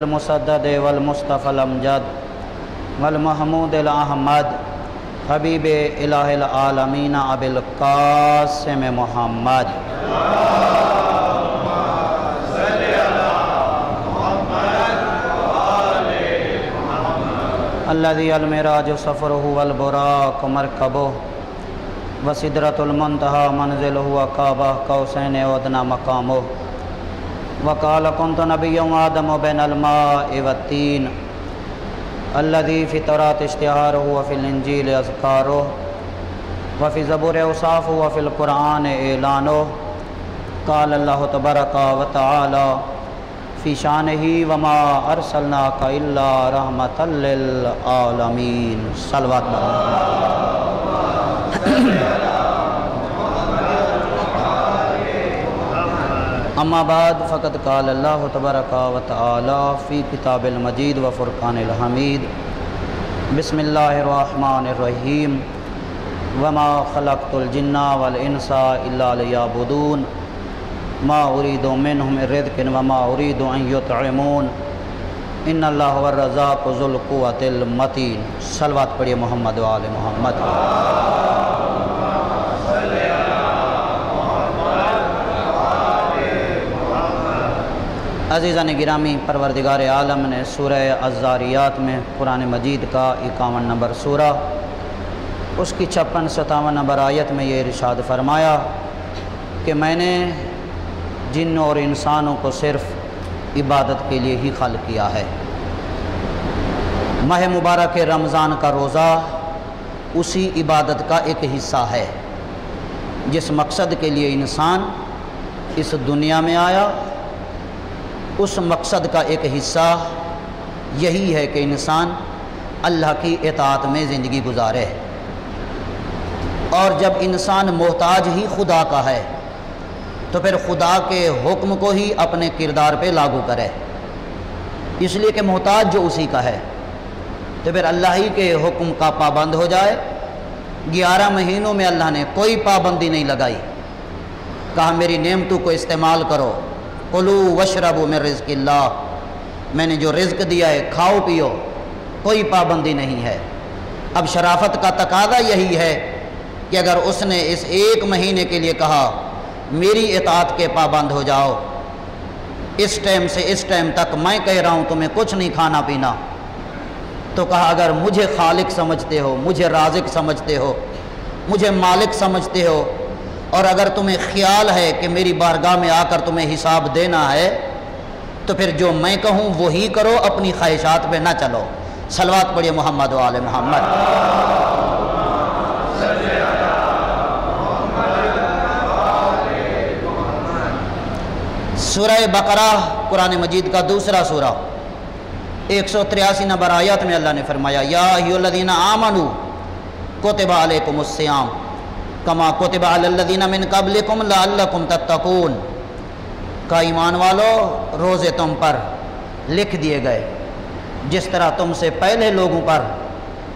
المسدد والمصطفى الامجد والمحمود الاحمد حبیب الہ العالمین ابی القاسم محمد الذي المعراج سفره والبراق مركبه وسدرة المنتهى منزله وقاب قوسين أدنى مقامه وقال كنت نبيا وآدم بين الماء والطين الذي في التوراة اشتهاره وفي الإنجيل أذكاره وفي الزبور أوصافه وفي القرآن إعلانه قال الله تبارك وتعالى في شانه وما أرسلناك إلا رحمة للعالمين صلوات اما بعد فقد قال الله تبارك وتعالى في كتاب المجيد وفرقان الحميد بسم الله الرحمن الرحيم وما خلقت الجن والإنس إلا ليعبدون ما أريد منهم من رزق وما أريد أن يطعمون إن الله هو الرزاق ذو القوة المتين صلوات پڑھیے محمد و آل محمد عزیزان گرامی، پروردگار عالم نے سورہ الذاریات میں قرآن مجید کا 51 نمبر سورہ اس کی 56-57 نمبر آیت میں یہ ارشاد فرمایا کہ میں نے جنوں اور انسانوں کو صرف عبادت کے لیے ہی خلق کیا ہے۔ ماہ مبارک رمضان کا روزہ اسی عبادت کا ایک حصہ ہے جس مقصد کے لیے انسان اس دنیا میں آیا۔ اس مقصد کا ایک حصہ یہی ہے کہ انسان اللہ کی اطاعت میں زندگی گزارے، اور جب انسان محتاج ہی خدا کا ہے تو پھر خدا کے حکم کو ہی اپنے کردار پہ لاگو کرے، اس لیے کہ محتاج جو اسی کا ہے تو پھر اللہ ہی کے حکم کا پابند ہو جائے۔ 11 مہینوں میں اللہ نے کوئی پابندی نہیں لگائی، کہا میری نعمتوں کو استعمال کرو، کلوا واشربوا من رزق اللہ، میں نے جو رزق دیا ہے کھاؤ پیو، کوئی پابندی نہیں ہے۔ اب شرافت کا تقاضا یہی ہے کہ اگر اس نے اس 1 مہینے کے لیے کہا میری اطاعت کے پابند ہو جاؤ، اس ٹائم سے اس ٹائم تک میں کہہ رہا ہوں تمہیں کچھ نہیں کھانا پینا، تو کہا اگر مجھے خالق سمجھتے ہو، مجھے رازق سمجھتے ہو، مجھے مالک سمجھتے ہو، اور اگر تمہیں خیال ہے کہ میری بارگاہ میں آ کر تمہیں حساب دینا ہے تو پھر جو میں کہوں وہی کرو، اپنی خواہشات پہ نہ چلو۔ صلوات پڑھیے محمد و آل محمد۔ سورہ بقرہ قرآن مجید کا دوسرا سورہ 183 نمبر آیت میں اللہ نے فرمایا یا ایھا الذین آمنوا کتب علیکم الصیام کما کتب علی الذین من قبلکم لعلکم تتقون، کا ایمان والو روزے تم پر لکھ دیے گئے جس طرح تم سے پہلے لوگوں پر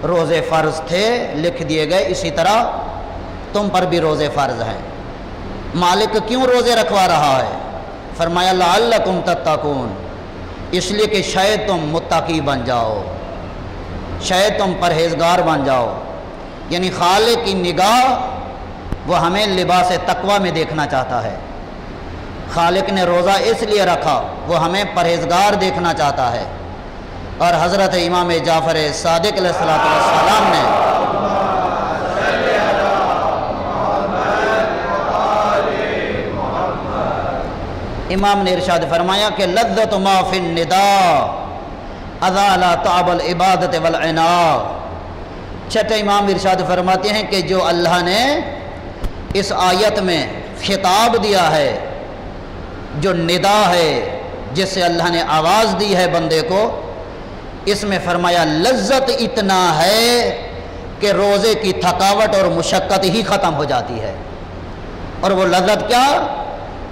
روزے فرض تھے لکھ دیے گئے، اسی طرح تم پر بھی روزے فرض ہیں۔ مالک کیوں روزے رکھوا رہا ہے؟ فرمایا لعلکم تتقون، اس لیے کہ شاید تم متقی بن جاؤ، شاید تم پرہیزگار بن جاؤ، یعنی خالق کی نگاہ وہ ہمیں لباس تقوی میں دیکھنا چاہتا ہے۔ خالق نے روزہ اس لیے رکھا وہ ہمیں پرہیزگار دیکھنا چاہتا ہے، اور حضرت امام جعفر صادق علیہ السلام نے امام نے ارشاد فرمایا کہ لذت ما فی النداء اذال تعب العبادت والعناء۔ چھٹے امام ارشاد فرماتے ہیں کہ جو اللہ نے اس آیت میں خطاب دیا ہے، جو ندا ہے جس سے اللہ نے آواز دی ہے بندے کو، اس میں فرمایا لذت اتنا ہے کہ روزے کی تھکاوٹ اور مشقت ہی ختم ہو جاتی ہے۔ اور وہ لذت کیا؟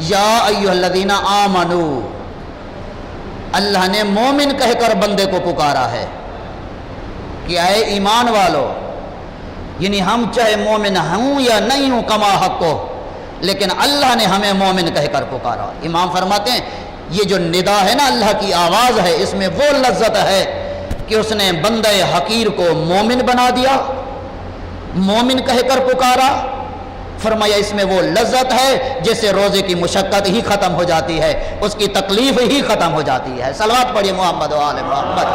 یا ایھا الذین آمنوا، اللہ نے مومن کہہ کر بندے کو پکارا ہے کہ اے ایمان والو، یعنی ہم چاہے مومن ہوں یا نہیں ہوں کما حق کو، لیکن اللہ نے ہمیں مومن کہہ کر پکارا۔ امام فرماتے ہیں یہ جو ندا ہے نا اللہ کی آواز ہے، اس میں وہ لذت ہے کہ اس نے بندہ حقیر کو مومن بنا دیا، مومن کہہ کر پکارا۔ فرمایا اس میں وہ لذت ہے جیسے روزے کی مشقت ہی ختم ہو جاتی ہے، اس کی تکلیف ہی ختم ہو جاتی ہے۔ صلوات پڑھیے محمد و آل محمد۔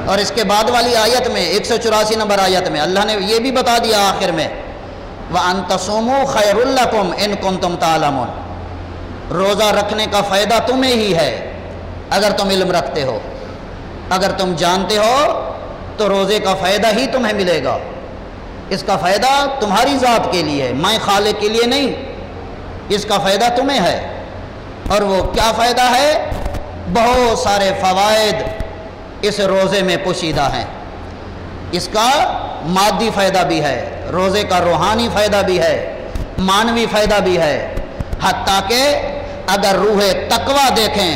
اور اس کے بعد والی آیت میں 184 نمبر آیت میں اللہ نے یہ بھی بتا دیا آخر میں، وَأَن تَصُومُوا خَيْرٌ لَكُمْ إِن كُنتُمْ تَعْلَمُونَ، روزہ رکھنے کا فائدہ تمہیں ہی ہے اگر تم علم رکھتے ہو، اگر تم جانتے ہو تو روزے کا فائدہ ہی تمہیں ملے گا، اس کا فائدہ تمہاری ذات کے لیے ہے، میں خالق کے لیے نہیں، اس کا فائدہ تمہیں ہے۔ اور وہ کیا فائدہ ہے؟ بہت سارے فوائد اس روزے میں پوشیدہ ہیں۔ اس کا مادی فائدہ بھی ہے، روزے کا روحانی فائدہ بھی ہے، معنوی فائدہ بھی ہے، حتیٰ کہ اگر روح تقویٰ دیکھیں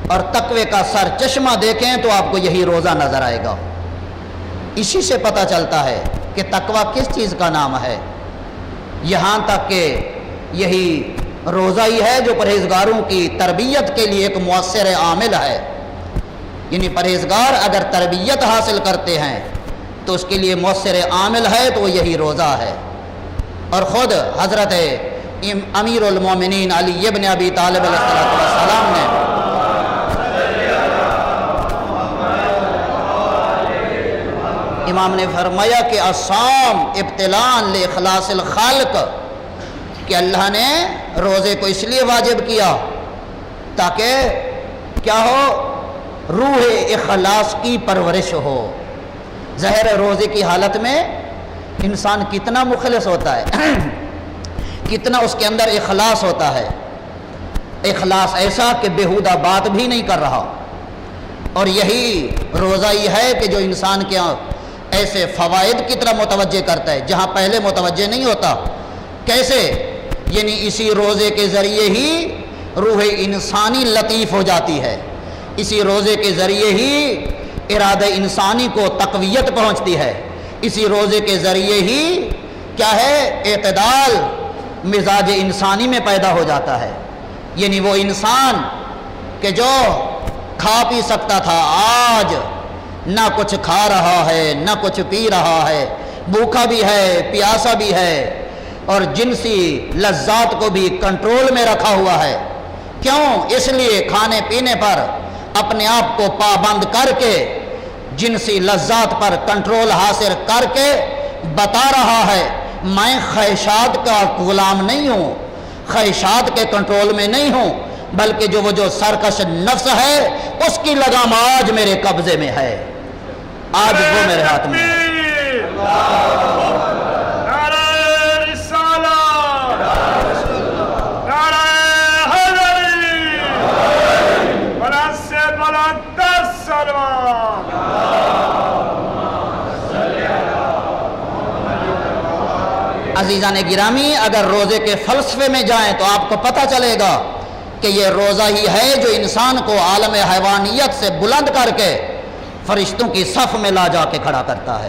اور تقوی کا سر چشمہ دیکھیں تو آپ کو یہی روزہ نظر آئے گا۔ اسی سے پتہ چلتا ہے کہ تقویٰ کس چیز کا نام ہے، یہاں تک کہ یہی روزہ ہی ہے جو پرہیزگاروں کی تربیت کے لیے ایک مؤثر عامل ہے۔ یعنی پرہیزگار اگر تربیت حاصل کرتے ہیں تو اس کے لیے مؤثر عامل ہے تو وہ یہی روزہ ہے۔ اور خود حضرت امیر المومنین علی ابن ابی طالب علیہ السلام نے امام نے فرمایا کہ الصوم ابتلاء لاخلاص الخلق، کہ اللہ نے روزے کو اس لیے واجب کیا تاکہ کیا ہو، روح اخلاص کی پرورش ہو۔ ظاہر ہے روزے کی حالت میں انسان کتنا مخلص ہوتا ہے، کتنا اس کے اندر اخلاص ہوتا ہے، اخلاص ایسا کہ بیہودہ بات بھی نہیں کر رہا۔ اور یہی روزہ ہی ہے کہ جو انسان کے ایسے فوائد کی طرح متوجہ کرتا ہے جہاں پہلے متوجہ نہیں ہوتا۔ کیسے؟ یعنی اسی روزے کے ذریعے ہی روح انسانی لطیف ہو جاتی ہے، اسی روزے کے ذریعے ہی ارادہ انسانی کو تقویت پہنچتی ہے، اسی روزے کے ذریعے ہی کیا ہے، اعتدال مزاج انسانی میں پیدا ہو جاتا ہے۔ یعنی وہ انسان کہ جو کھا پی سکتا تھا آج نہ کچھ کھا رہا ہے نہ کچھ پی رہا ہے، بھوکا بھی ہے پیاسا بھی ہے، اور جنسی لذات کو بھی کنٹرول میں رکھا ہوا ہے۔ کیوں؟ اس لیے کھانے پینے پر اپنے آپ کو پابند کر کے، جنسی لذات پر کنٹرول حاصل کر کے بتا رہا ہے میں خواہشات کا غلام نہیں ہوں، خواہشات کے کنٹرول میں نہیں ہوں، بلکہ وہ سرکش نفس ہے اس کی لگام آج میرے قبضے میں ہے، آج وہ میرے ہاتھ میں ہے۔ عزیزان گرامی، اگر روزے کے فلسفے میں جائیں تو آپ کو پتہ چلے گا کہ یہ روزہ ہی ہے جو انسان کو عالم حیوانیت سے بلند کر کے فرشتوں کی صف میں لا جا کے کھڑا کرتا ہے۔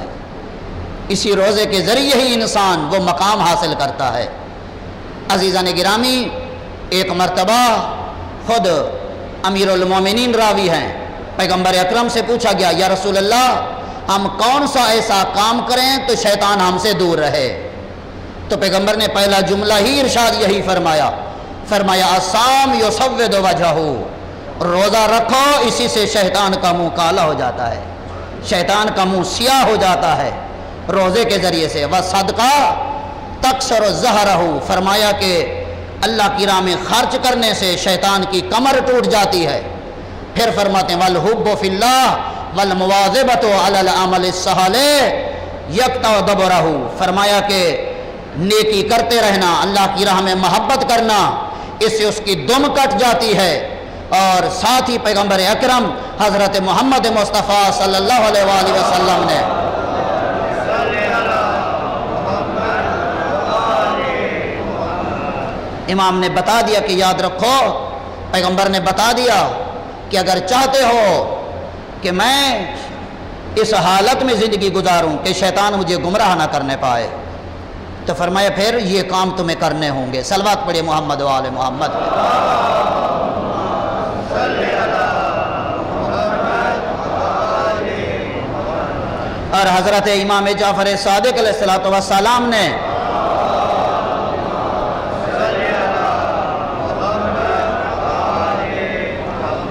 اسی روزے کے ذریعے ہی انسان وہ مقام حاصل کرتا ہے۔ عزیزان گرامی، ایک مرتبہ خود امیر المومنین راوی ہیں، پیغمبر اکرم سے پوچھا گیا یا رسول اللہ ہم کون سا ایسا کام کریں تو شیطان ہم سے دور رہے؟ تو پیغمبر نے پہلا جملہ ہی ارشاد یہی فرمایا الصوم یسود وجہہ، روزہ رکھو اسی سے شیطان کا منہ کالا ہو جاتا ہے، شیطان کا منہ سیاہ ہو جاتا ہے روزے کے ذریعے سے۔ وصدقہ تکسر ظہرہ، فرمایا کہ اللہ کی راہ میں خرچ کرنے سے شیطان کی کمر ٹوٹ جاتی ہے۔ پھر فرماتے ہیں والحب فی اللہ والمواظبۃ علی العمل الصالح یقطع دبرہ، فرمایا کہ نیکی کرتے رہنا، اللہ کی راہ میں محبت کرنا، اس سے اس کی دم کٹ جاتی ہے۔ اور ساتھ ہی پیغمبر اکرم حضرت محمد مصطفیٰ صلی اللہ علیہ وآلہ وسلم نے امام نے بتا دیا کہ یاد رکھو، پیغمبر نے بتا دیا کہ اگر چاہتے ہو کہ میں اس حالت میں زندگی گزاروں کہ شیطان مجھے گمراہ نہ کرنے پائے، تو فرمایا پھر یہ کام تمہیں کرنے ہوں گے. صلوات پڑھے محمد و آل محمد. اور حضرت امام جعفر صادق علیہ الصلوۃ والسلام نے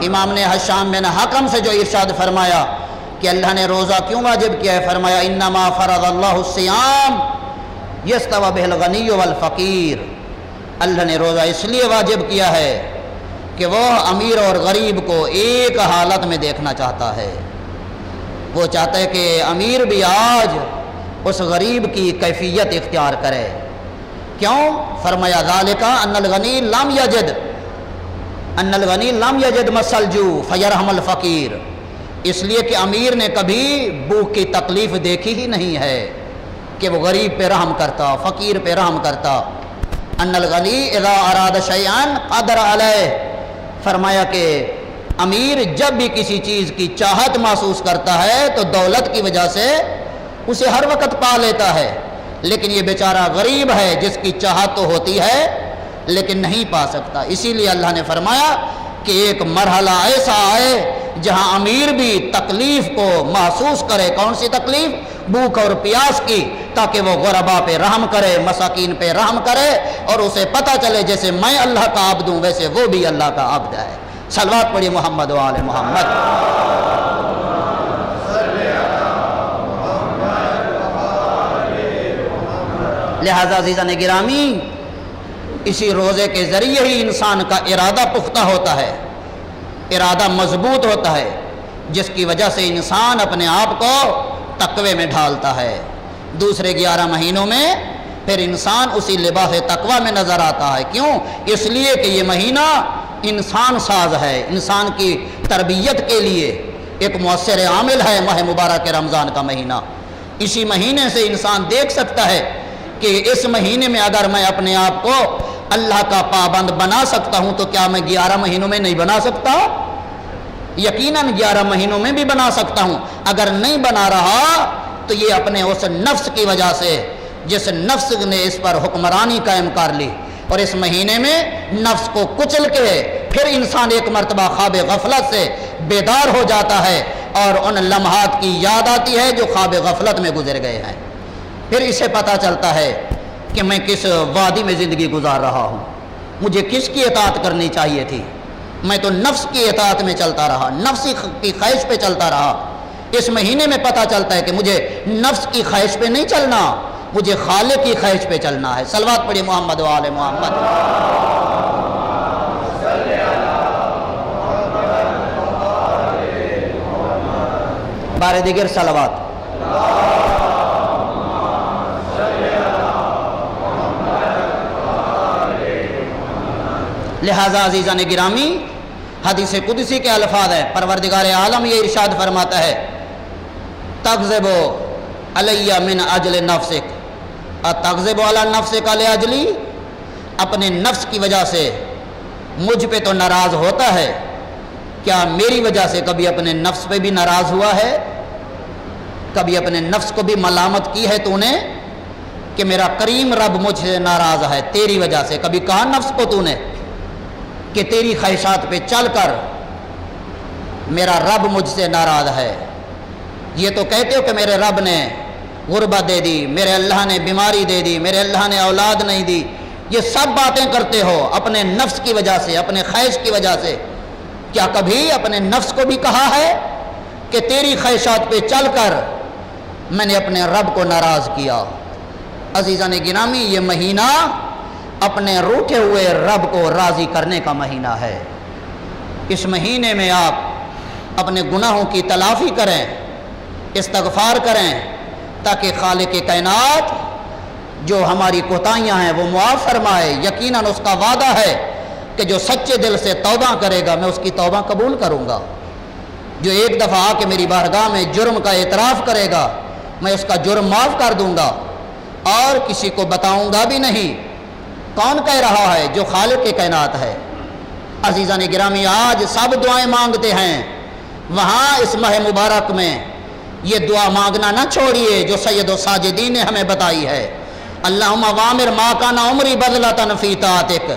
امام نے حشام بن حکم سے جو ارشاد فرمایا کہ اللہ نے روزہ کیوں واجب کیا ہے، فرمایا انما فرض اللہ الصیام یستوی بہ الغنی والفقیر. اللہ نے روزہ اس لیے واجب کیا ہے کہ وہ امیر اور غریب کو ایک حالت میں دیکھنا چاہتا ہے. وہ چاہتا ہے کہ امیر بھی آج اس غریب کی کیفیت اختیار کرے. کیوں؟ فرمایا ذالک ان الغنی لم یجد مس الجوع فیرحم الفقیر. اس لیے کہ امیر نے کبھی بھوک کی تکلیف دیکھی ہی نہیں ہے کہ وہ غریب پہ رحم کرتا، فقیر پہ رحم کرتا. ان الغنی اذا اراد شیئا قدر علیہ. فرمایا کہ امیر جب بھی کسی چیز کی چاہت محسوس کرتا ہے تو دولت کی وجہ سے اسے ہر وقت پا لیتا ہے. لیکن یہ بیچارہ غریب ہے جس کی چاہت تو ہوتی ہے لیکن نہیں پا سکتا. اسی لیے اللہ نے فرمایا کہ ایک مرحلہ ایسا آئے جہاں امیر بھی تکلیف کو محسوس کرے. کون سی تکلیف؟ بھوک اور پیاس کی، تاکہ وہ غربا پہ رحم کرے، مساکین پہ رحم کرے، اور اسے پتہ چلے جیسے میں اللہ کا عبد ہوں ویسے وہ بھی اللہ کا عبد ہے. صلوات پڑھی محمد و آل محمد. لہذا عزیزان گرامی، اسی روزے کے ذریعے ہی انسان کا ارادہ پختہ ہوتا ہے، ارادہ مضبوط ہوتا ہے، جس کی وجہ سے انسان اپنے آپ کو تقوی میں ڈھالتا ہے. دوسرے 11 مہینوں میں پھر انسان اسی لباس تقوی میں نظر آتا ہے. کیوں؟ اس لیے کہ یہ مہینہ انسان ساز ہے، انسان کی تربیت کے لیے ایک مؤثر عامل ہے. ماہ مبارک رمضان کا مہینہ، اسی مہینے سے انسان دیکھ سکتا ہے کہ اس مہینے میں اگر میں اپنے آپ کو اللہ کا پابند بنا سکتا ہوں تو کیا میں 11 مہینوں میں نہیں بنا سکتا؟ یقیناً 11 مہینوں میں بھی بنا سکتا ہوں. اگر نہیں بنا رہا تو یہ اپنے اس نفس کی وجہ سے، جس نفس نے اس پر حکمرانی قائم کر لی، اور اس مہینے میں نفس کو کچل کے پھر انسان ایک مرتبہ خواب غفلت سے بیدار ہو جاتا ہے اور ان لمحات کی یاد آتی ہے جو خواب غفلت میں گزر گئے ہیں. پھر اسے پتہ چلتا ہے کہ میں کس وادی میں زندگی گزار رہا ہوں، مجھے کس کی اطاعت کرنی چاہیے تھی. میں تو نفس کی اطاعت میں چلتا رہا، نفس کی خواہش پہ چلتا رہا. اس مہینے میں پتہ چلتا ہے کہ مجھے نفس کی خواہش پہ نہیں چلنا، مجھے خالق کی خواہش پہ چلنا ہے. صلوات پڑھی محمد و آل محمد. بار دیگر صلوات. لہذا عزیزان گرامی، حدیث قدسی کے الفاظ ہے، پروردگار عالم یہ ارشاد فرماتا ہے تغضب علی من اجل نفسک اتغضب علی نفسک لاجلی. اپنے نفس کی وجہ سے مجھ پہ تو ناراض ہوتا ہے، کیا میری وجہ سے کبھی اپنے نفس پہ بھی ناراض ہوا ہے؟ کبھی اپنے نفس کو بھی ملامت کی ہے تو نے کہ میرا کریم رب مجھ سے ناراض ہے تیری وجہ سے؟ کبھی کہا نفس کو تو نے کہ تیری خواہشات پہ چل کر میرا رب مجھ سے ناراض ہے؟ یہ تو کہتے ہو کہ میرے رب نے غربت دے دی، میرے اللہ نے بیماری دے دی، میرے اللہ نے اولاد نہیں دی. یہ سب باتیں کرتے ہو اپنے نفس کی وجہ سے، اپنے خواہش کی وجہ سے. کیا کبھی اپنے نفس کو بھی کہا ہے کہ تیری خواہشات پہ چل کر میں نے اپنے رب کو ناراض کیا؟ عزیزان گرامی، یہ مہینہ اپنے روٹھے ہوئے رب کو راضی کرنے کا مہینہ ہے. اس مہینے میں آپ اپنے گناہوں کی تلافی کریں، استغفار کریں، تاکہ خالق کائنات جو ہماری کوتاہیاں ہیں وہ معاف فرمائے. یقیناً اس کا وعدہ ہے کہ جو سچے دل سے توبہ کرے گا میں اس کی توبہ قبول کروں گا. جو ایک دفعہ آ کے میری بارگاہ میں جرم کا اعتراف کرے گا میں اس کا جرم معاف کر دوں گا اور کسی کو بتاؤں گا بھی نہیں. کون کہہ رہا ہے؟ جو خالق کائنات ہے. عزیزان گرامی، آج سب دعائیں مانگتے ہیں، وہاں اس ماہ مبارک میں یہ دعا مانگنا نہ چھوڑیے جو سید و ساجدین نے ہمیں بتائی ہے. اللہم وامر ما کان عمری بدلۃ فی طاعتک،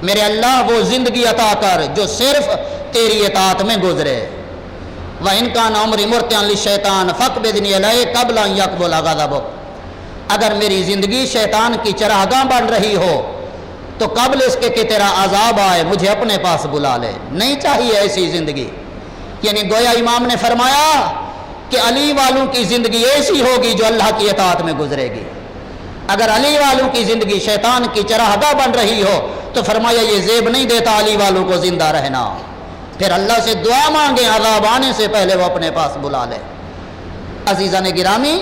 میرے اللہ وہ زندگی عطا کر جو صرف تیری اطاعت میں گزرے۔ وَإِنْ كَانَ عُمْرِي مُرْتِعًا لِلشَّيْطَانِ فَاقْبِضْنِي إِلَيْكَ قَبْلَ أَنْ يَقْبُلَ غَضَبُكَ، اگر میری زندگی شیطان کی چراگاہ بن رہی ہو تو قبل اس کے کہ تیرا عذاب آئے مجھے اپنے پاس بلا لے۔ نہیں چاہیے ایسی زندگی، یعنی گویا امام نے فرمایا کہ علی والوں کی زندگی ایسی ہوگی جو اللہ کی اطاعت میں گزرے گی۔ اگر علی والوں کی زندگی شیطان کی چراگاہ بن رہی ہو تو فرمایا یہ زیب نہیں دیتا علی والوں کو زندہ رہنا، پھر اللہ سے دعا مانگیں عذاب آنے سے پہلے وہ اپنے پاس بلا لے۔ عزیزان گرامی،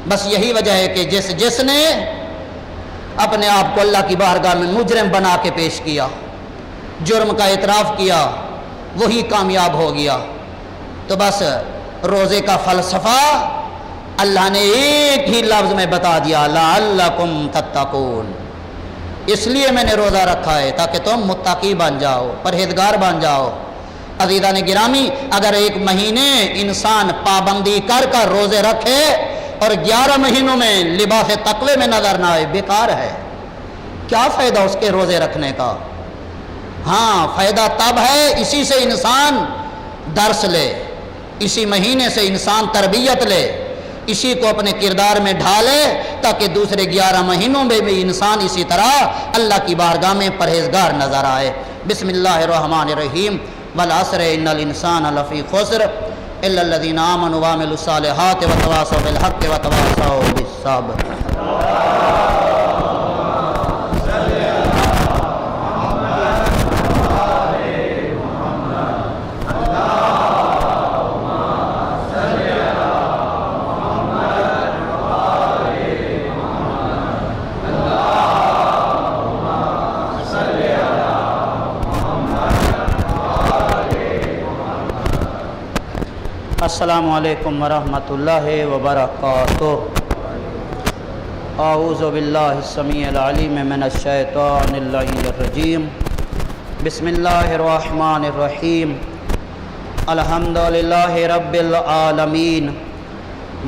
بس یہی وجہ ہے کہ جس نے اپنے آپ کو اللہ کی بارگاہ میں مجرم بنا کے پیش کیا، جرم کا اعتراف کیا، وہی کامیاب ہو گیا۔ تو بس روزے کا فلسفہ اللہ نے ایک ہی لفظ میں بتا دیا، لعلکم تتقون، اس لیے میں نے روزہ رکھا ہے تاکہ تم متقی بن جاؤ، پرہیزگار بن جاؤ۔ عزیزان گرامی، اگر ایک مہینے انسان پابندی کر کر روزے رکھے اور 11 مہینوں میں لباس تقوی میں نظر نہ آئے، بیکار ہے، کیا فائدہ اس کے روزے رکھنے کا؟ ہاں، فائدہ تب ہے اسی سے انسان درس لے، اسی مہینے سے انسان تربیت لے، اسی کو اپنے کردار میں ڈھالے تاکہ دوسرے 11 مہینوں میں بھی انسان اسی طرح اللہ کی بارگاہ میں پرہیزگار نظر آئے۔ بسم اللہ الرحمن الرحیم، والعصر ان الانسان لفی خسر الا الذین آمنوا وعملوا الصالحات وتواصوا بالحق وتواصوا بالصبر۔ السلام علیکم ورحمۃ اللہ وبرکاتہ۔ اعوذ باللہ السمیع العلیم من الشیطان اللعین الرجیم، بسم اللہ الرحمن الرحیم، الحمد للہ رب العالمین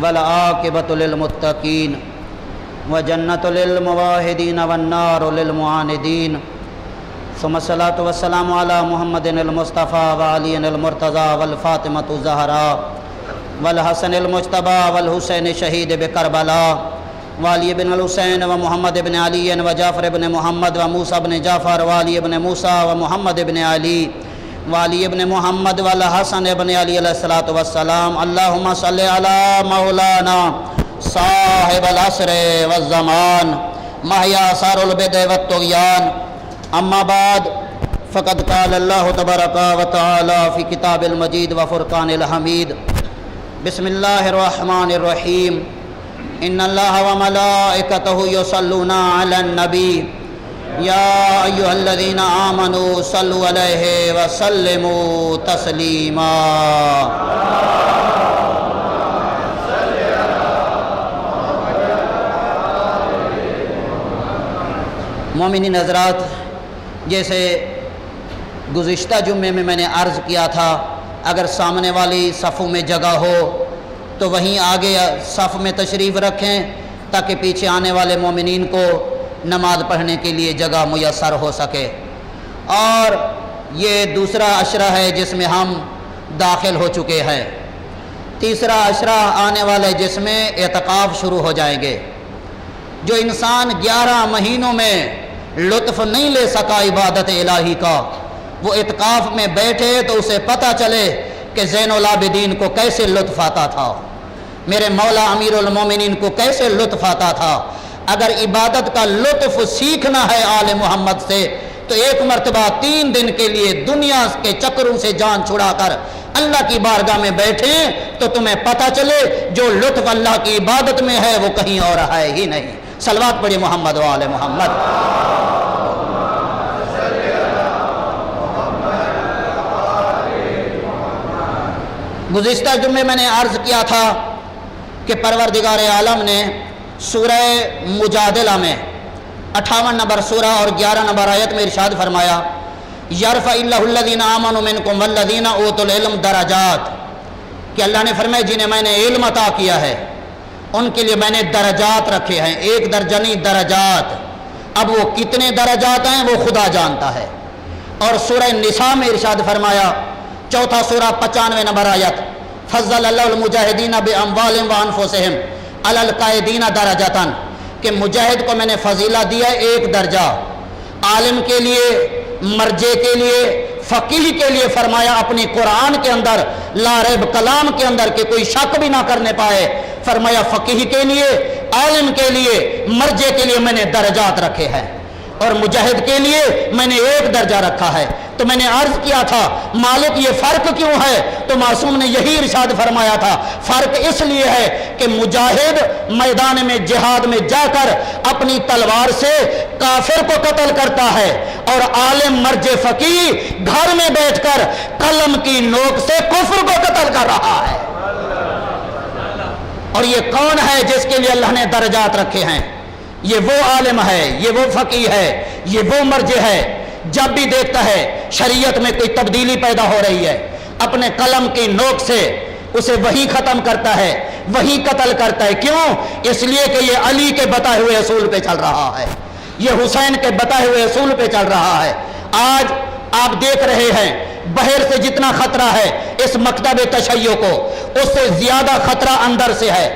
والعاقبۃ للمتقین وجنۃ للمواحدین والنار للمعاندین، ثم الصلاۃ والسلام علی محمد المصطفیٰ وعلی المرتضیٰ والفاطمۃ الزہراء والحسن المجتبیٰ والحسین شہید بکربلا وعلی بن الحسین ومحمد بن علی وجعفر بن محمد وموسیٰ بن جعفر وعلی بن موسیٰ ومحمد بن علی وعلی بن محمد والحسن بن علی علیہ الصلاۃ والسلام۔ اللہم صلی علی مولانا صاحب العصر والزمان محیا سار البدع والطغیان، اما بعد فقد قال اللہ تبارک و تعالی فی کتاب المجید و فرقان الحمید۔ بسم اللہ الرحمن الرحیم، ان اللہ و ملائکتہ یصلون علی النبی یا ایہا الذین آمنوا صلوا علیہ وسلموا تسلیما۔ مومنین حضرات، جیسے گزشتہ جمعے میں نے عرض کیا تھا، اگر سامنے والی صفوں میں جگہ ہو تو وہیں آگے صف میں تشریف رکھیں تاکہ پیچھے آنے والے مومنین کو نماز پڑھنے کے لیے جگہ میسر ہو سکے۔ اور یہ دوسرا عشرہ ہے جس میں ہم داخل ہو چکے ہیں۔ تیسرا عشرہ آنے والے جس میں اعتکاف شروع ہو جائیں گے۔ جو انسان 11 مہینوں میں لطف نہیں لے سکا عبادت الہی کا، وہ اعتکاف میں بیٹھے تو اسے پتہ چلے کہ زین العابدین کو کیسے لطف آتا تھا، میرے مولا امیر المومنین کو کیسے لطف آتا تھا۔ اگر عبادت کا لطف سیکھنا ہے آل محمد سے تو ایک مرتبہ 3 دن کے لیے دنیا کے چکروں سے جان چھڑا کر اللہ کی بارگاہ میں بیٹھیں تو تمہیں پتہ چلے جو لطف اللہ کی عبادت میں ہے وہ کہیں اور ہے ہی نہیں۔ صلوات پڑھی محمد و آل محمد۔ گزشتہ جمعے میں نے عرض کیا تھا کہ پروردگار عالم نے سورہ مجادلہ میں 58 نمبر سورہ اور 11 نمبر آیت میں ارشاد فرمایا، یرفع اللہ الذین آمنوا منکم والذین اوتوا العلم درجات، کہ اللہ نے فرمایا جنہیں میں نے علم عطا کیا ہے ان کے لیے میں نے درجات رکھے ہیں، ایک درجہ نہیں درجات۔ اب وہ کتنے درجات ہیں وہ خدا جانتا ہے۔ اور سورہ نساء میں ارشاد فرمایا، چوتھا سورہ 95 نمبر آیت، فضل اللہ المجاہدین باموالہم وانفسہم علی القائدین درجۃ، کہ مجاہد کو میں نے فضیلت دیا ہے ایک درجہ، عالم کے لیے، مرجع کے لیے، فقیہ کے لیے فرمایا اپنی قرآن کے اندر لا ریب کلام کے اندر کہ کوئی شک بھی نہ کرنے پائے، فرمایا فقیہ کے لیے، عالم کے لیے، مرجع کے لیے میں نے درجات رکھے ہیں، اور مجاہد کے لیے میں نے ایک درجہ رکھا ہے۔ تو میں نے عرض کیا تھا مالک یہ فرق کیوں ہے؟ تو معصوم نے یہی ارشاد فرمایا تھا فرق اس لیے ہے کہ مجاہد میدان میں جہاد میں جا کر اپنی تلوار سے کافر کو قتل کرتا ہے، اور عالم مرجع فقیہ گھر میں بیٹھ کر قلم کی نوک سے کفر کو قتل کر رہا ہے۔ اور یہ کون ہے جس کے لیے اللہ نے درجات رکھے ہیں؟ یہ وہ عالم ہے، یہ وہ فقیہ ہے، یہ وہ مرجع ہے، جب بھی دیکھتا ہے شریعت میں کوئی تبدیلی پیدا ہو رہی ہے، اپنے قلم کی نوک سے اسے وہی ختم کرتا ہے، وہی قتل کرتا ہے۔ کیوں؟ اس لیے کہ یہ علی کے بتائے ہوئے اصول پہ چل رہا ہے، یہ حسین کے بتائے ہوئے اصول پہ چل رہا ہے۔ آج آپ دیکھ رہے ہیں باہر سے جتنا خطرہ ہے اس مکتب تشیع کو، اس سے زیادہ خطرہ اندر سے ہے،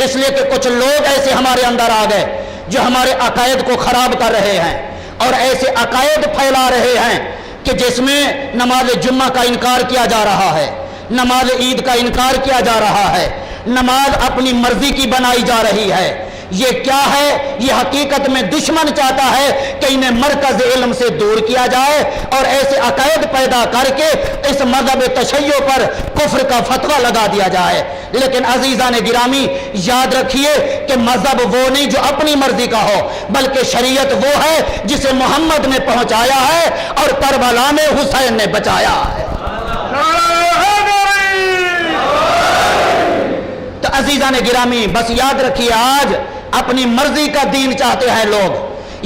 اس لیے کہ کچھ لوگ ایسے ہمارے اندر آ گئے جو ہمارے عقائد کو خراب کر رہے ہیں، اور ایسے عقائد پھیلا رہے ہیں کہ جس میں نماز جمعہ کا انکار کیا جا رہا ہے، نماز عید کا انکار کیا جا رہا ہے، نماز اپنی مرضی کی بنائی جا رہی ہے۔ یہ کیا ہے؟ یہ حقیقت میں دشمن چاہتا ہے کہ انہیں مرکز علم سے دور کیا جائے اور ایسے عقائد پیدا کر کے اس مذہب تشیع پر کفر کا فتویٰ لگا دیا جائے۔ لیکن عزیزان گرامی یاد رکھیے کہ مذہب وہ نہیں جو اپنی مرضی کا ہو، بلکہ شریعت وہ ہے جسے محمد نے پہنچایا ہے اور کربلا میں حسین نے بچایا ہے۔ تو عزیزان گرامی بس یاد رکھیے آج اپنی مرضی کا دین چاہتے ہیں لوگ،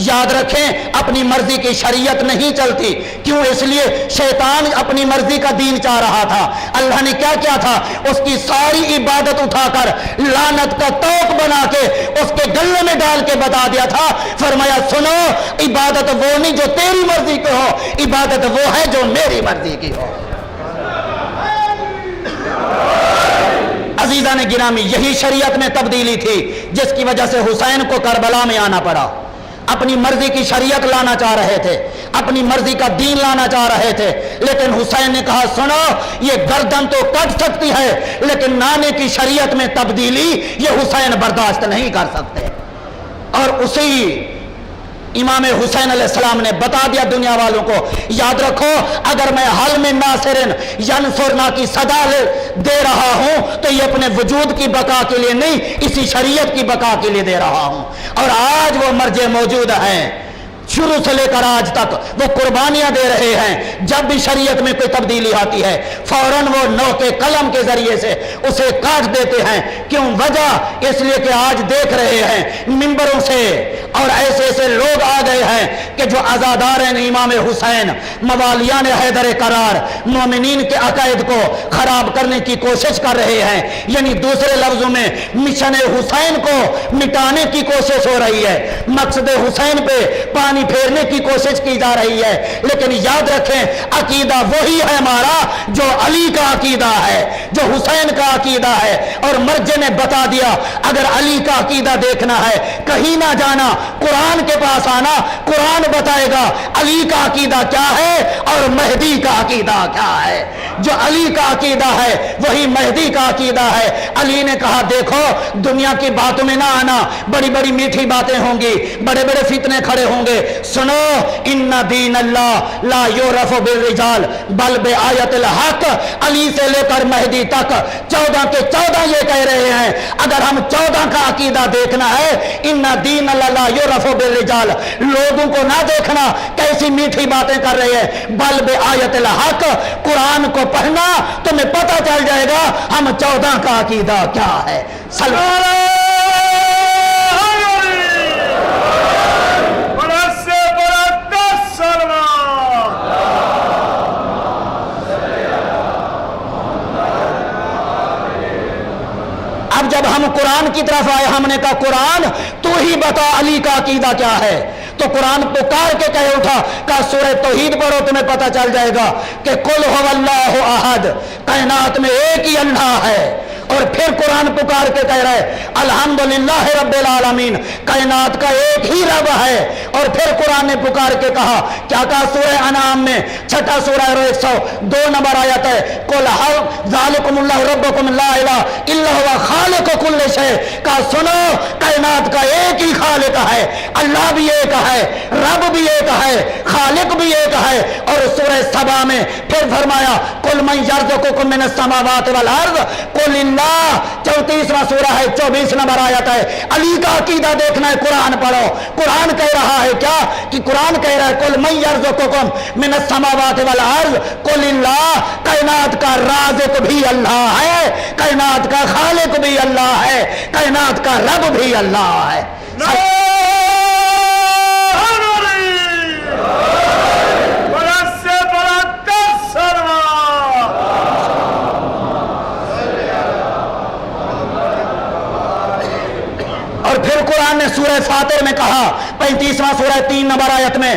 یاد رکھیں اپنی مرضی کی شریعت نہیں چلتی۔ کیوں؟ اس لیے شیطان اپنی مرضی کا دین چاہ رہا تھا، اللہ نے کیا کیا تھا؟ اس کی ساری عبادت اٹھا کر لعنت کا توق بنا کے اس کے گلے میں ڈال کے بتا دیا تھا، فرمایا سنو عبادت وہ نہیں جو تیری مرضی کی ہو، عبادت وہ ہے جو میری مرضی کی ہو۔ عزیزان گرامی یہی شریعت میں تبدیلی تھی جس کی وجہ سے حسین کو کربلا میں آنا پڑا۔ اپنی مرضی کی شریعت لانا چاہ رہے تھے، اپنی مرضی کا دین لانا چاہ رہے تھے، لیکن حسین نے کہا سنو یہ گردن تو کٹ سکتی ہے لیکن نانے کی شریعت میں تبدیلی یہ حسین برداشت نہیں کر سکتے۔ اور اسی امام حسین علیہ السلام نے بتا دیا دنیا والوں کو یاد رکھو اگر میں حل میں ناصرن ینصرنا کی صدا دے رہا ہوں تو یہ اپنے وجود کی بقا کے لیے نہیں، اسی شریعت کی بقا کے لیے دے رہا ہوں۔ اور آج وہ مرجع موجود ہیں، شروع سے لے کر آج تک وہ قربانیاں دے رہے ہیں۔ جب بھی شریعت میں کوئی تبدیلی آتی ہے فوراً وہ نو کے قلم کے ذریعے سے اسے کاٹ دیتے ہیں۔ کیوں؟ وجہ اس لیے کہ آج دیکھ رہے ہیں منبروں سے اور ایسے ایسے لوگ آ گئے ہیں کہ جو عزادارین امام حسین، موالیان حیدر قرار، مومنین کے عقائد کو خراب کرنے کی کوشش کر رہے ہیں، یعنی دوسرے لفظوں میں مشن حسین کو مٹانے کی کوشش ہو رہی ہے، مقصد حسین پہ پانی پھیرنے کی کوشش کی جا رہی ہے۔ لیکن یاد رکھیں عقیدہ وہی ہے ہمارا جو علی کا عقیدہ ہے، جو حسین کا عقیدہ ہے۔ اور مرجع نے بتا دیا اگر علی کا عقیدہ دیکھنا ہے کہیں نہ جانا، قرآن کے پاس آنا، قرآن بتائے گا علی کا عقیدہ کیا ہے اور مہدی کا عقیدہ کیا ہے۔ جو علی کا عقیدہ ہے وہی مہدی کا عقیدہ ہے۔ علی نے کہا دیکھو دنیا کی باتوں میں نہ آنا، بڑی بڑی میٹھی باتیں ہوں گی، بڑے بڑے فتنے کھڑے ہوں گے، سنو ان دین اللہ لا یعرف بالرجال بل بآیت الحق۔ علی سے لے کر مہدی تک 14 کے 14 یہ کہہ رہے ہیں اگر ہم 14 کا عقیدہ دیکھنا ہے ان دین اللہ لا یعرف بالرجال، لوگوں کو نہ دیکھنا کیسی میٹھی باتیں کر رہے ہیں، بل بآیت الحق، قرآن کو پڑھنا تمہیں پتہ چل جائے گا ہم 14 کا عقیدہ کیا ہے۔ اب جب جب ہم قرآن کی طرف آئے ہم نے کہا قرآن تو ہی بتا علی کا عقیدہ کیا ہے، تو قرآن پکار کے کہہ اٹھا، کہا سورہ توحید پڑھو تمہیں پتہ چل جائے گا کہ قل هو اللہ احد، کائنات میں ایک ہی اللہ ہے۔ اور پھر قرآن پکار کے کہہ رہے الحمدللہ رب العالمین، کائنات کا ایک ہی رب ہے۔ اور پھر قرآن نے پکار کے کہا، کیا کہا سورہ انعام میں چھٹا سورہ 102 نمبر آیت ہے، قل ذالکم اللہ ربکم لا الہ الا هو خالق کل شیء، کہا سنو کائنات کا ایک ہی خالق ہے، اللہ بھی ایک ہے، رب بھی ایک ہے، خالق بھی ایک ہے۔ اور سورہ سبا میں پھر فرمایا قل من یرزقکم من السماوات والارض قل اللہ، 34واں سورہ ہے 24 نمبر آیت ہے۔ علی کا عقیدہ دیکھنا ہے قرآن پڑھو، قرآن کہہ رہا ہے کیا کہ قرآن کہہ رہا ہے قل من یرزقکم من السماوات والارض قل اللہ، کائنات کا رازق بھی اللہ ہے، کائنات کا خالق بھی اللہ ہے، کائنات کا رب بھی اللہ ہے۔ اور پھر قرآن نے سورہ فاطر میں کہا 35واں سورہ 3 نمبر آیت میں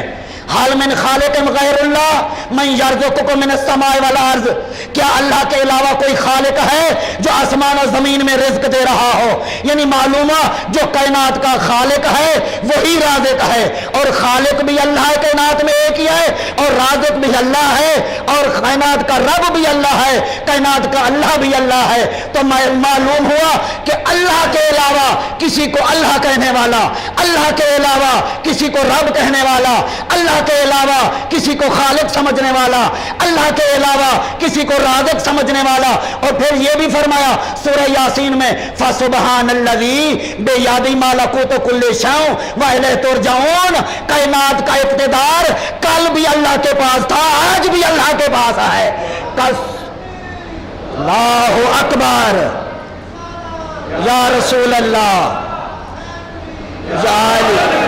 حال من خالق غیر اللہ من یرزقکم من السماء والارض، کیا اللہ کے علاوہ کوئی خالق ہے جو آسمان اور زمین میں رزق دے رہا ہو؟ یعنی معلومہ جو کائنات کا خالق ہے وہی رازق ہے، اور خالق بھی اللہ ہے کائنات میں ایک ہی ہے، اور رازق بھی اللہ ہے، اور کائنات کا رب بھی اللہ ہے، کائنات کا اللہ بھی اللہ ہے۔ تو معلوم ہوا کہ اللہ کے علاوہ کسی کو اللہ کہنے والا، اللہ کے علاوہ کسی کو رب کہنے والا، اللہ کے علاوہ کسی کو خالق سمجھنے والا، اللہ کے علاوہ کسی کو رازق سمجھنے والا۔ اور پھر یہ بھی فرمایا سورہ یاسین میں فسبحان الذی بیدہ ملکوت کل شیء والیہ ترجعون، کائنات کا اقتدار کل بھی اللہ کے پاس تھا، آج بھی اللہ کے پاس ہے۔ اللہ اکبر، یا رسول اللہ، یا علی۔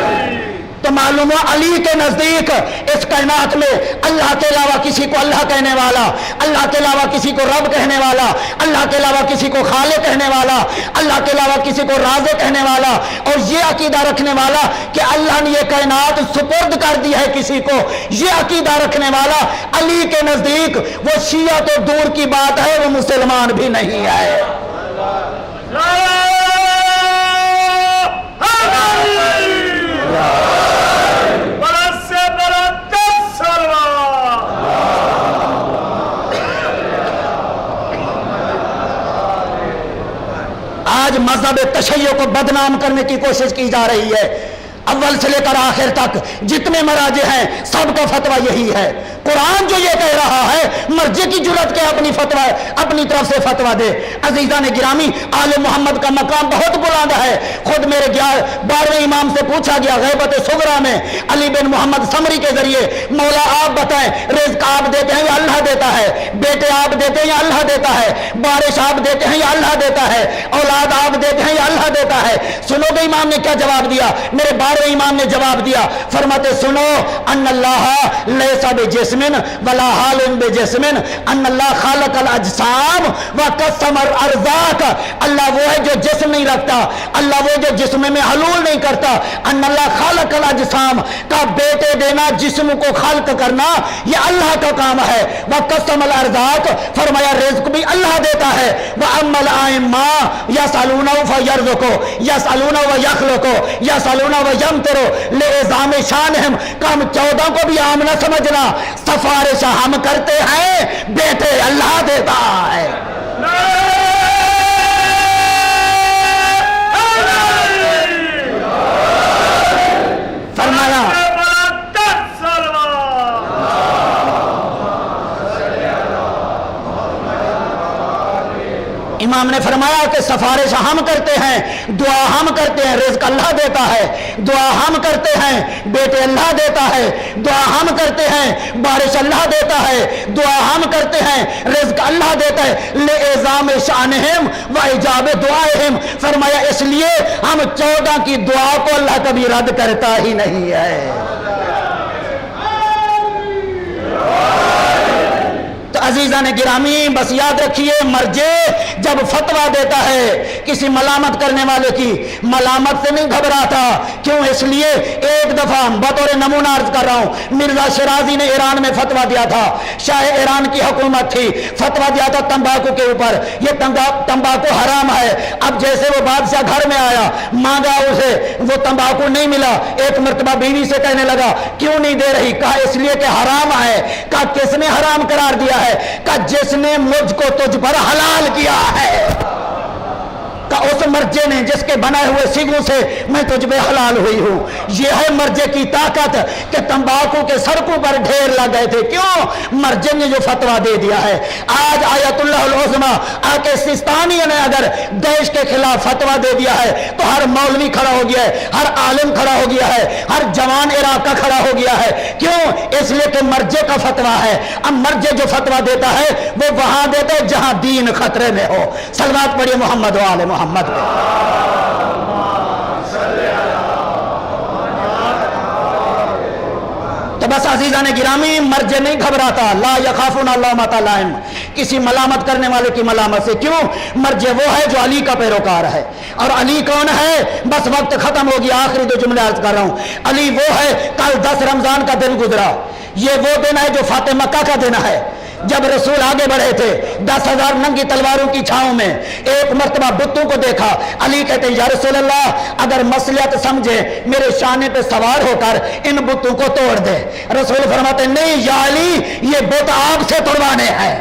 تو معلوم ہوا علی کے نزدیک اس کائنات میں اللہ کے علاوہ کسی کو اللہ کہنے والا، اللہ کے علاوہ کسی کو رب کہنے والا، اللہ کے علاوہ کسی کو خالق کہنے والا، اللہ کے علاوہ کسی کو رازق کہنے والا، اور یہ عقیدہ رکھنے والا کہ اللہ نے یہ کائنات سپرد کر دی ہے کسی کو، یہ عقیدہ رکھنے والا علی کے نزدیک وہ شیعہ تو دور کی بات ہے، وہ مسلمان بھی نہیں ہے۔ آج مذہب تشیع کو بدنام کرنے کی کوشش کی جا رہی ہے، اول سے لے کر آخر تک جتنے مراجع ہیں سب کا فتویٰ یہی ہے۔ قرآن جو یہ کہہ رہا ہے مرجع کی جرات کے اپنی فتویٰ اپنی طرف سے فتویٰ دے۔ عزیزان گرامی، آل محمد کا مقام بہت بلند ہے۔ خود میرے 12ویں امام سے پوچھا گیا غیبت صغریٰ میں علی بن محمد سمری کے ذریعے، مولا آپ بتائیں رزق آپ دیتے ہیں یا اللہ دیتا ہے؟ بیٹے آپ دیتے ہیں یا اللہ دیتا ہے؟ بارش آپ دیتے ہیں یا اللہ دیتا ہے؟ اولاد آپ دیتے ہیں یا اللہ دیتا ہے؟ سنو گے امام نے کیا جواب دیا؟ میرے 12ویں امام نے جواب دیا، فرماتے سنو ان اللہ لیس بجسم ولا حال بجسم، ان اللہ خالق الاجسام وقسم الارزاق، اللہ وہ ہے جو جسم نہیں رکھتا، اللہ وہ جو جسم میں حلول نہیں کرتا، ان اللہ خالق الاجسام کا بیٹے دینا، جسم کو خلق کرنا یہ اللہ کا کام ہے۔ وقسم الارزاق، فرمایا رزق بھی اللہ دیتا ہے۔ واما الائمہ یسألون فیرزقوا یسألون ویخلقوا یسألون ویمطروا لعظام شانہم، کام 14 کو بھی عام نہ سمجھنا، سفارش ہم کرتے ہیں، بیٹے اللہ دیتا ہے۔ فرمایا امام نے فرمایا کہ سفارش ہم کرتے ہیں، دعا ہم کرتے ہیں، رزق اللہ دیتا ہے، دعا ہم کرتے ہیں، بیٹے اللہ دیتا ہے، دعا ہم کرتے ہیں، بارش اللہ دیتا ہے، دعا ہم کرتے ہیں، رزق اللہ دیتا ہے، لِعِظَامِ شَأْنِهِمْ وَإِجَابِ دُعَائِهِمْ، فرمایا اس لیے ہم 14 کی دعا کو اللہ کبھی رد کرتا ہی نہیں ہے۔ تو عزیزان گرامی بس یاد رکھیے مرجع جب فتویٰ دیتا ہے کسی ملامت کرنے والے کی ملامت سے نہیں گھبراتا. کیوں؟ اس لیے ایک دفعہ بطور نمونہ عرض کر رہا ہوں، مرزا شیرازی نے ایران میں فتویٰ دیا تھا. شاہ ایران کی حکومت تھی، فتویٰ دیا تھا تمباکو کے اوپر، یہ تمباکو حرام ہے. اب جیسے وہ بادشاہ گھر میں آیا، مانگا اسے، وہ تمباکو نہیں ملا. ایک مرتبہ بیوی سے کہنے لگا کیوں نہیں دے رہی؟ کہا اس لیے کہ حرام ہے. کہا کس نے حرام قرار دیا ہے؟ کہا جس نے مجھ کو تجھ پر حلال کیا ہے. کہا اس مرجع نے جس کے بنائے ہوئے سیگوں سے میں تجھ پہ حلال ہوئی ہوں. یہ ہے مرجع کی طاقت کہ تمباکو کے سڑکوں پر ڈھیر لگ گئے تھے. کیوں؟ مرجع نے جو فتویٰ دے دیا ہے. آج آیت اللہ العظمیٰ آکے سستانی نے اگر دیش کے خلاف فتویٰ دے دیا ہے تو ہر مولوی کھڑا ہو گیا ہے، ہر عالم کھڑا ہو گیا ہے، ہر جوان عراق کا کھڑا ہو گیا ہے. کیوں؟ اس لیے کہ مرجع کا فتویٰ ہے. اب مرجع جو فتویٰ دیتا ہے وہ وہاں دیتا ہے جہاں دین خطرے میں ہو. صلوات پڑھیے محمد و آل محمد پہ. تو بس عزیزان گرامی مرجع نہیں گھبراتا. لا یخافون لومۃ لائم، کسی ملامت کرنے والے کی ملامت سے. کیوں؟ مرجع وہ ہے جو علی کا پیروکار ہے. اور علی کون ہے؟ بس وقت ختم ہو گیا، آخری دو جملے عرض کر رہا ہوں. علی وہ ہے، کل 10 رمضان کا دن گزرا، یہ وہ دن ہے جو فاتح مکہ کا دن ہے. جب رسول آگے بڑھے تھے 10,000 ننگی تلواروں کی چھاؤں میں، ایک مرتبہ بتوں کو دیکھا. علی کہتے ہیں یا رسول اللہ اگر مصلحت سمجھے میرے شانے پہ سوار ہو کر ان بتوں کو توڑ دے. رسول فرماتے ہیں نہیں یا علی، یہ بت آگ سے توڑوانے ہیں،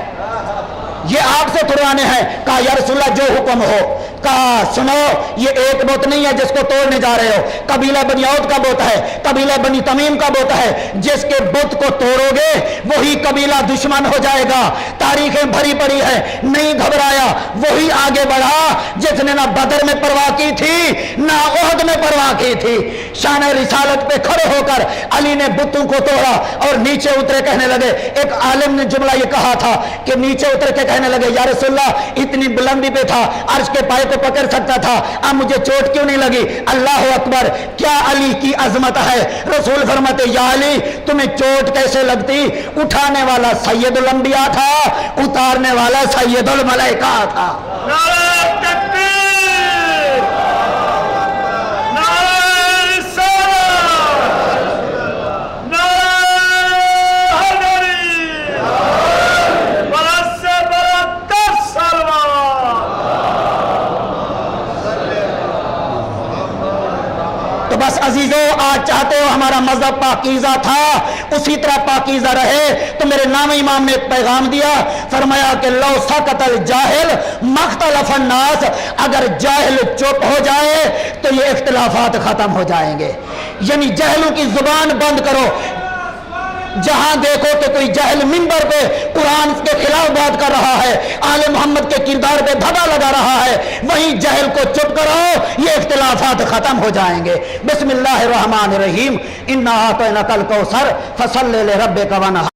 یہ آگ سے توڑوانے ہیں. کہا یا رسول اللہ جو حکم ہو. کہا سنو یہ ایک بت نہیں ہے جس کو توڑنے جا رہے ہو، قبیلہ بنی عود کا بت ہے، قبیلہ بنی تمیم کا بت ہے. جس کے بت کو توڑو گے وہی قبیلہ دشمن ہو جائے گا. تاریخیں بھری پڑی ہے. نہیں گھبرایا، وہی آگے بڑھا جس نے نہ بدر میں پرواہ کی تھی نہ احد میں پرواہ کی تھی. شان رسالت پہ کھڑے ہو کر علی نے بتوں کو توڑا اور نیچے اترے. کہنے لگے، ایک عالم نے جملہ یہ کہا تھا کہ نیچے اتر کے کہنے لگے یا رسول اللہ اتنی بلندی پہ تھا، عرش کے پائے کو پکڑ سکتا تھا، اب مجھے چوٹ کیوں نہیں لگی؟ اللہ اکبر، کیا علی کی عظمت ہے. رسول فرماتے یا علی تمہیں چوٹ کیسے لگتی؟ اٹھانے والا سید الانبیاء تھا، اتارنے والا سید الملائکہ تھا. نعرہ تکبیر، نعرہ رسالت، نعرہ حیدری، برس سے برکت سلوات. تو بس عزیزو آج چاہتے ہو ہمارا مذہب پاکیزہ تھا اسی طرح پاکیزہ رہے تو میرے نام امام نے ایک پیغام دیا. فرمایا کہ لو سکت الجاہل مختلف الناس، اگر جاہل چپ ہو جائے تو یہ اختلافات ختم ہو جائیں گے. یعنی جہلوں کی زبان بند کرو. جہاں دیکھو کہ کوئی جاہل منبر پہ قرآن کے خلاف بات کر رہا ہے، آل محمد کے کردار پہ دھبا لگا رہا ہے، وہیں جہل کو چپ کرو، یہ اختلافات ختم ہو جائیں گے. بسم اللہ الرحمن الرحیم. انا اعطیناک الکوثر فصلی لربک وانحر.